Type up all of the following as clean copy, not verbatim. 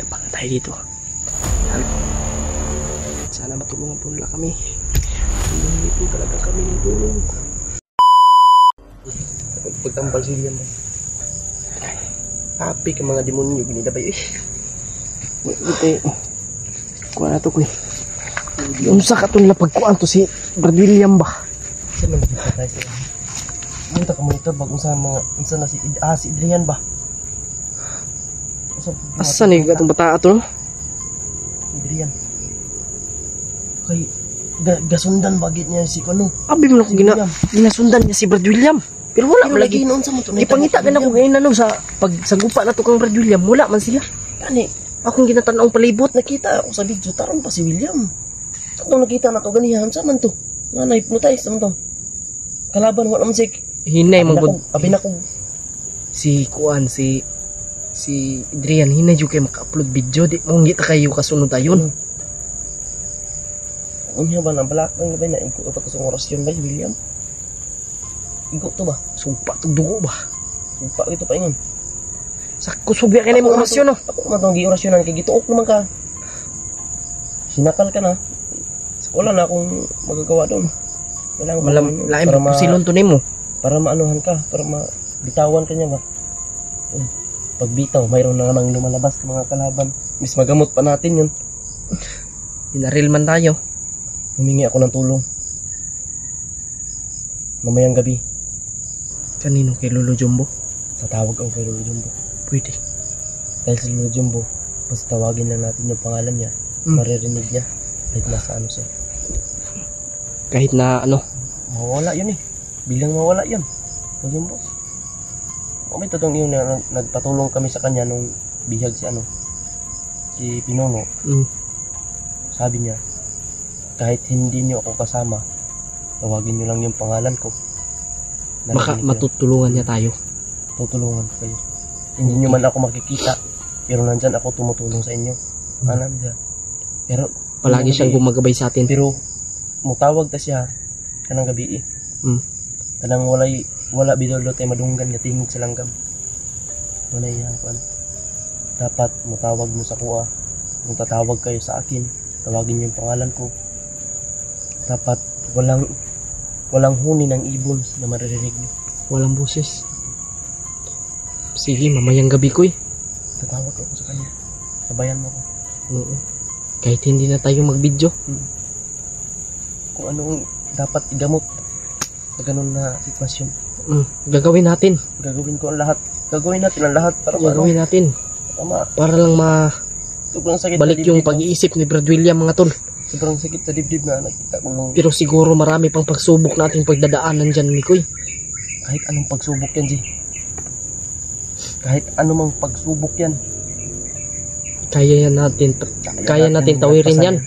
Tapang tayo dito. Sana matulungan po nila kami. Hindi po talaga kami ng tulong. Pagtambal sila yan. Happy ka mga demonyo. Ginidabay eh. Ito kuha na ito ko eh. Unsa ka itong lapagkuhan to si Brad William ba? Saan naman dito tayo siya? Munta ka mo ito bag unsa na si Adrian ba? Asa ni itong bata ito? Adrian. Kay gasundan bagit niya si Kuno. Abi mo na ko ginasundan niya si Brad William. Pero wala man lagi noon sa mo to. Ipangita ka na ko ngayon ano sa pagsagupa na to kang Brad William. Wala man siya. Kani akong ginatanaw palibot nakita ako sa video taron pa si William. Atong nakita na to ganihan sa man to. Nga na-hypnotize naman to. Kalaban wala man si hinay man gud. Abi na ko si Kuan si Adrian hinay jud kay maka-upload video di mo ngita kayo kasunod ayon. Unya ba nang balak nang labay na iko pa to sa orasyon ba si William? Iko to ba? Sumpa to dugo ba? Sumpa ito pa ingon. Sakto subya kay mo orasyon no. Ako man tong gi-orasyonan kay gituok naman ka. Sinakal ka na. Wala na akong magagawa doon. Kailangan lain pa silon to nimo para maanuhan ka, para mabitawan ka niya ba. Pagbitaw, mayroon na namang lumalabas ng mga kalaban. Mis magamot pa natin yun. Pinaril man tayo. Humingi ako ng tulong. Mamayang gabi. Kanino? Kay Lolo Jumbo? Tatawag ako kay Lolo Jumbo. Pwede. Dahil si Lolo Jumbo, basta tawagin lang natin yung pangalan niya. Maririnig niya. Kahit nasa ano siya. Kahit na ano? Mawala yun eh. Bilang mawala yun. Lolo Jumbo. May totong yun na nagpatulong kami sa kanya nung bihag si ano. Si Pinono. Sabi niya, kahit hindi niyo ako kasama, tawagin niyo lang yung pangalan ko. Baka matutulungan niya tayo. Tutulungan ko kayo. Hindi niyo man ako makikita, pero nandyan ako tumutulong sa inyo. Alam niya. Pero palagi siyang gumagabay sa atin. Pero mutawag ta siya kanang gabi eh. Kanang wala bidolo tayo madunggan nga tingog sa langgam. Wala yan kuan. Dapat mutawag mo sa kuha. Kung tatawag kayo sa akin, tawagin niyo yung pangalan ko. Dapat walang huni ng ibon na maririnig niyo. Walang boses. Sige, mamayang gabi ko eh. Tatawag ako sa kanya. Sabayan mo ko. Oo. Kahit hindi na tayo mag-video. Kung anong dapat igamot sa ganun na sitwasyon. Gagawin natin. Gagawin ko ang lahat. Gagawin natin ang lahat para gagawin natin. Tama. Para lang balik yung pag-iisip ni Brad William mga tol. Sobrang sakit sa dibdib na nakita ko nung... Pero siguro marami pang pagsubok natin pagdadaanan dyan, Mikoy. Kahit anong pagsubok yan, G. Kahit anong pagsubok yan. Kaya natin tawirin yan.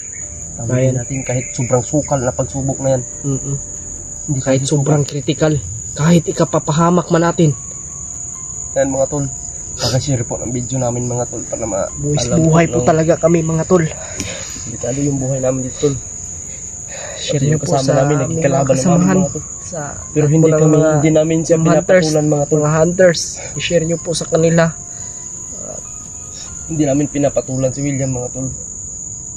Kaya natin kahit sobrang sukal na pagsubok na yan. Hindi kahit sobrang critical. Kahit ikapapahamak man natin. Yan mga tol. Pag-share po ng video namin mga tol para buhay po talaga kami mga tol. Delikado yung buhay namin dito tol. Share nyo po sa aming mga kasamahan. Pero hindi namin siya pinapatulan mga tol. Mga hunters. I-share nyo po sa kanila. Hindi namin pinapatulan si William mga tol.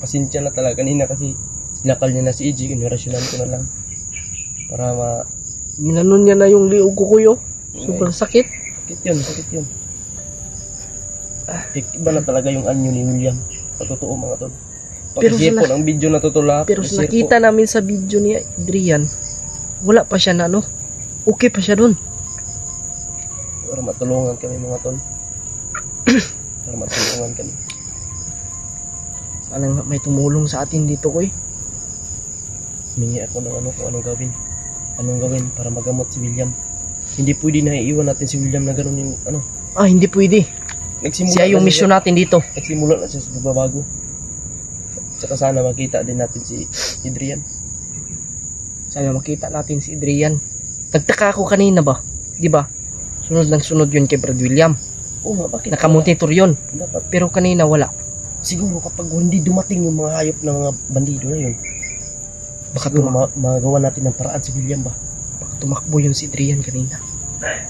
Pasensya na talaga kanina kasi sinakal niya na si EJ. Inurasyonan ko na lang. Para minanon niya na yung liog ko kuyo. Sobrang sakit. Sakit yun. Iba na talaga yung anyo ni William. Patotoo mga tol. Pag-share po ng video na tutula. Pero sa nakita namin sa video ni Adrian, wala pa siya na ano. Okay pa siya dun. Para matulungan kami mga tol. Para matulungan kami. Sana may tumulong sa atin dito ko eh. Humingi ako ng ano kung anong gawin. Anong gawin para magamot si William. Hindi pwede na iiwan natin si William na gano'n yung ano. Hindi pwede. Siya yung mission natin dito. Nagsimula na siya sa pagbabago. Tsaka sana makita din natin si Adrian. Sana makita natin si Adrian. Nagtaka ako kanina ba? Di ba? Sunod lang sunod yun kay Brad William. Oo nga, bakit? Nakamonitor yun. Dapat. Pero kanina wala. Siguro kapag hindi dumating yung mga hayop ng mga bandido na yun, baka magawa natin ng paraan si William ba? Baka tumakbo yun si Adrian kanina. Ano?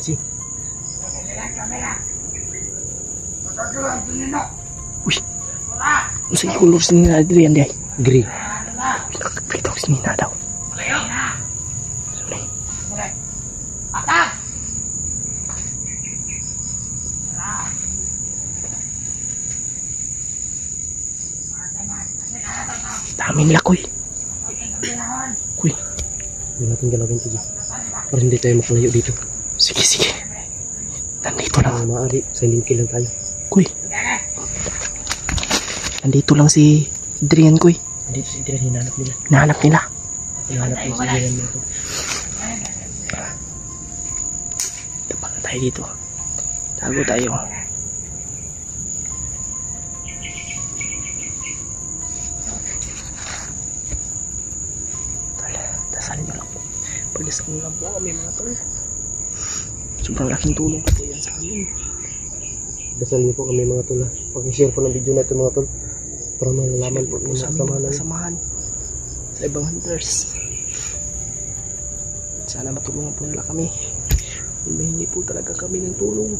kasi. Uy! Ano sa color sa nila Adrian di ay? Gray. Nakakapit ako sa nila daw. Sorry. Dami nila, Kuy. Kuy. Hindi natin galawin ito, para hindi tayo makalayo dito. Sige, sige. Nandito lang. Maaari, silent kill lang tayo. Kuy. Nandito lang si Adrian, Kuy. Nandito si Adrian, hinahanap nila. Hinahanap nila. Hinahanap nila si Adrian natin. Tapak na tayo dito. Tago tayo. Dasal nyo lang po. Pagdasal nyo lang po kami mga tol. Sobrang laking tulong po yan sa amin. Dasal nyo po kami mga tol. Pag-share po ng video na ito mga tol, para malalaman po ng samahan sa ibang hunters. Sana matulungan po nila kami. Humihingi po talaga kami ng tulong.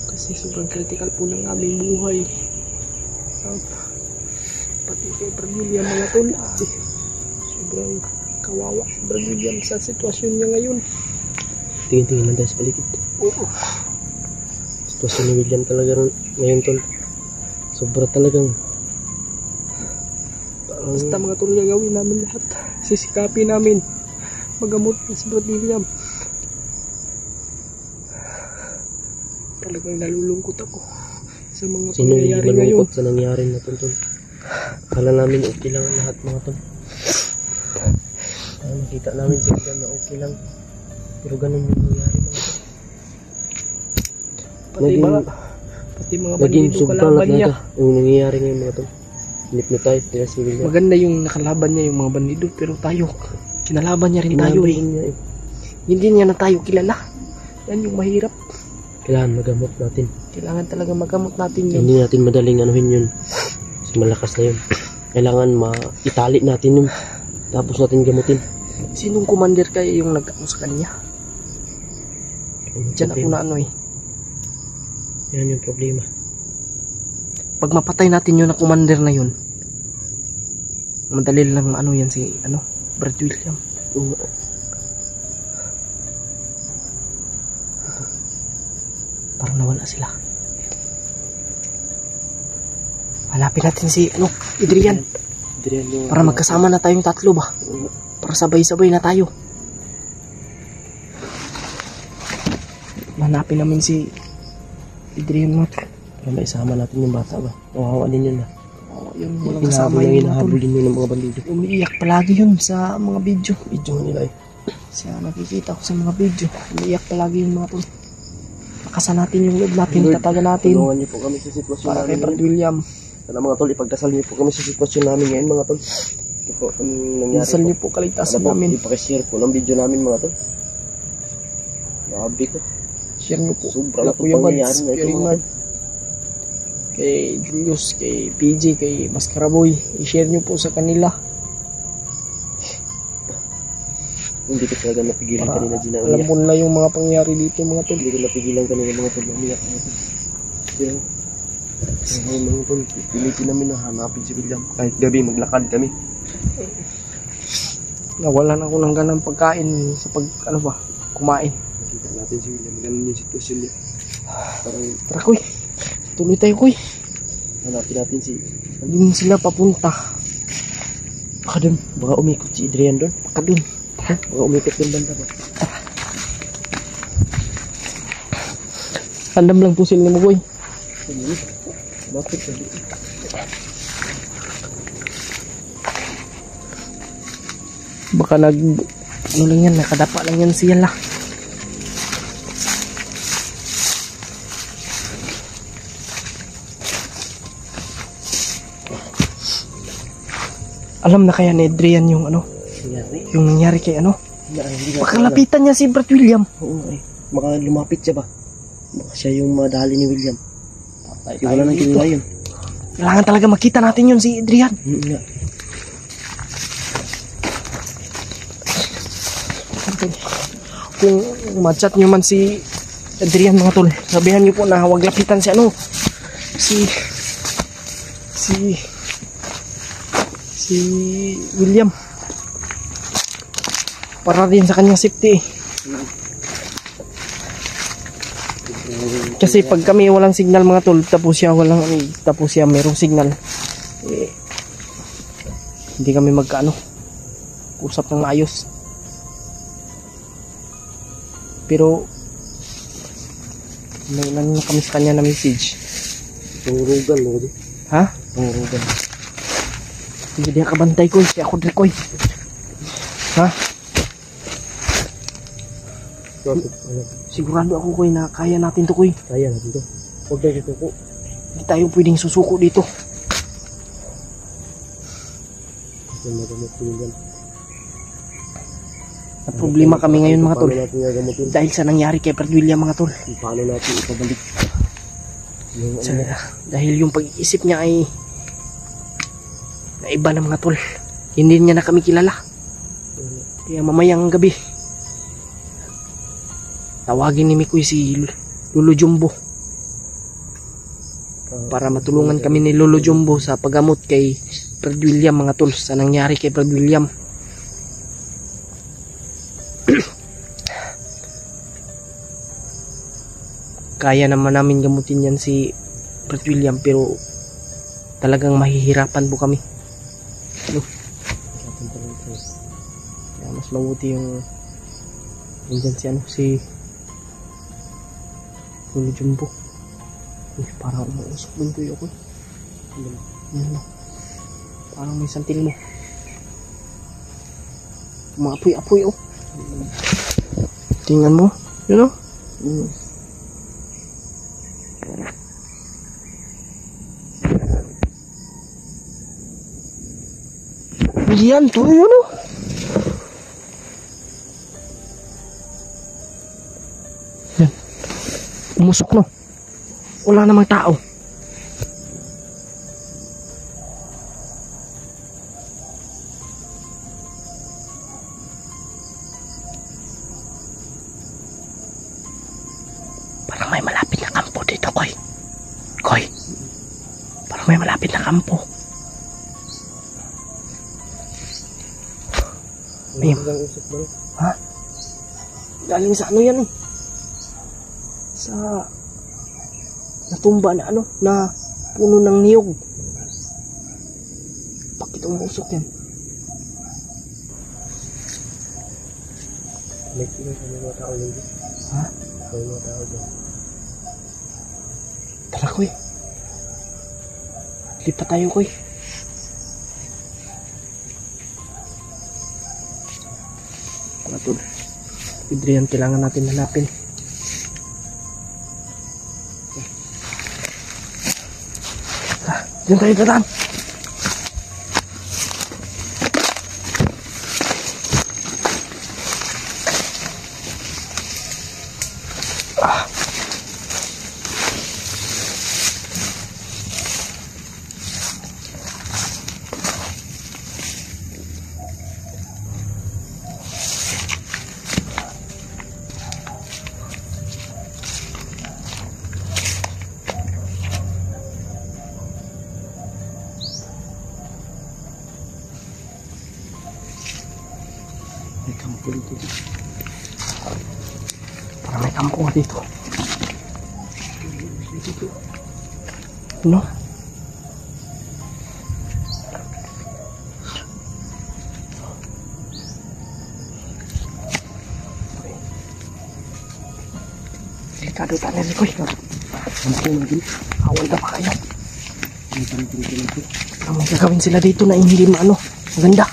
Kasi sobrang critical po ng aming buhay. Pati kay William mga tol. Sobrang kawawa si William sa sitwasyon niya ngayon. Tingin-tingin lang tayo sa paligid. Oo. Sitwasyon ni William talaga ngayon tol. Sobra talagang basta mga tol, gagawin namin lahat. Sisikapin namin magamot si William. Talagang nalulungkot ako sa mga pangyayari ngayon. Sa nangyari na tol. Kala namin okay lang lahat mga tol. Nakita namin si William na okay lang, pero ganun yung nangyari mga tol. Pati mga bandido kalaban niya. Yung nangyayari ngayon mga tol, hypnotize nila si William. Maganda yung nakalaban niya yung mga bandido, pero tayo kinalaban niya rin tayo eh. Hindi niya na tayo kilala. Yan yung mahirap. Kailangan magamot natin. Kailangan talaga magamot natin yun. Hindi natin madaling anuhin yun. Kasi malakas na yun. Kailangan itali natin yun, tapos natin gamutin. Sinong commander kaya yung nag-ano sa kanya? Diyan ako na ano eh. Yan yung problema. Pag mapatay natin yun na commander na yun, madali lang ano yan si Brad William. Parang nawala sila. Hanapin natin si Adrian. Para magkasama na tayong tatlo ba? Para sabay-sabay na tayo. Hanapin namin si Adrian mo. Para maisama natin yung bata ba? Kawawa din yun na. Oo, yun. Walang kasama yun. Hinahabol din yun ng mga bandido. Umiiyak palagi yun sa mga video. Video nila eh. Siya nakikita ko sa mga video. Umiiyak palagi yung mga tol. Pakasan natin yung loob natin. Tataga natin. Tulungan niyo po kami sa sitwasyon para kay Brad William. Sana mga tol, ipagdasal niyo po kami sa sitwasyon namin ngayon mga tol. Ito po ang nangyari. Dasal niyo po kaligtasan namin. Ipakishare po ng video namin mga tol. Grabe to. Share niyo po. Sobrang po yung pangyayari na ito mga tol. Kay Julius, kay PJ, kay Mascaraboy, i-share nyo po sa kanila. Hindi ko talaga napigilan kanina din na umiyak. Alam mo na yung mga pangyari dito mga tol. Hindi ko napigilan kanina mga tol na umiyak mga tol. Pero mga tol, pilitin namin na hanapin si William. Kahit gabi maglakad kami. Nawalan ako ng ganang pagkain sa kumain. Nakita natin si William, ganun yung sitwasyon niya. Parang tara koy, tuloy tayo koy. Hanapin natin si doon sila papunta. Baka umikot si Adrian doon. Baka doon. Baka umikot yung banda ba? Tandam lang po sila mo koy. Bakit sabi? Baka lang yan, nakadapa lang yan siya lah. Alam na kaya ni Adrian yung yung nangyari kay baka lapitan niya si Brad William. Oo eh. Baka lumapit siya ba? Baka siya yung madali ni William. Wala nang kilala yun. Kailangan talaga makita natin yun si Adrian. kung ma-chat nyo man si Adrian mga tol, sabihan nyo po na huwag lapitan si ano, si William, para din sa kanyang safety. Kasi pag kami walang signal mga tol, tapos siya merong signal, eh, hindi kami magkaano usap ng maayos. Pero may ilan na kami sa kanya na message. Pangurugan mo di. Ha? Pangurugan. Hindi dia kabantay ko, si ako koy. Ha? Sigurado ako koy na kaya natin to koy. Kaya natin to. Huwag tayo susuko. Hindi tayo pwedeng susuko dito. Kasi magamot ko yan. At problema kami ngayon mga tol. Paano natin gagamutin? Dahil sa nangyari kay Brad William mga tol. Paano natin ipabalik? Dahil yung pag-iisip niya ay naiba na mga tol. Hindi niya na kami kilala. Kaya mamayang gabi tawagin ni Mikoy si Lolo Jumbo para matulungan kami ni Lolo Jumbo sa paggamot kay Brad William mga tol, sa nangyari kay Brad William. Kaya naman namin gamutin yan si Brad William, pero talagang mahihirapan po kami. Kaya mas mabuti yung nandyan si ano, si Lolo Jumbo. Uy, parang umuusok mo yung ako. Parang may santil mo. Mga apoy-apoy oh. Tingnan mo, yun oh. Yan to, yun oh. Yan. Umusok no. Wala namang tao. Parang may malapit na kampo dito, Koy. Koy. Parang may malapit na kampo. Ayun. Ha? Galing sa ano yan eh. Sa natumba na ano, na puno ng niyog. Bakit umusok yan? May mga tao lang dito. Ha? May mga tao dyan. Tara, Koy. Lipat tayo, Koy. Mga tol, Adrian, kailangan natin hanapin. Diyan tayo dadaan. May kampo dito. Parang may kampo nga dito. Ano? Delikado tayo ni Koy. Awal na pa kayo. Ang may gagawin sila dito na hindi maano. Maganda.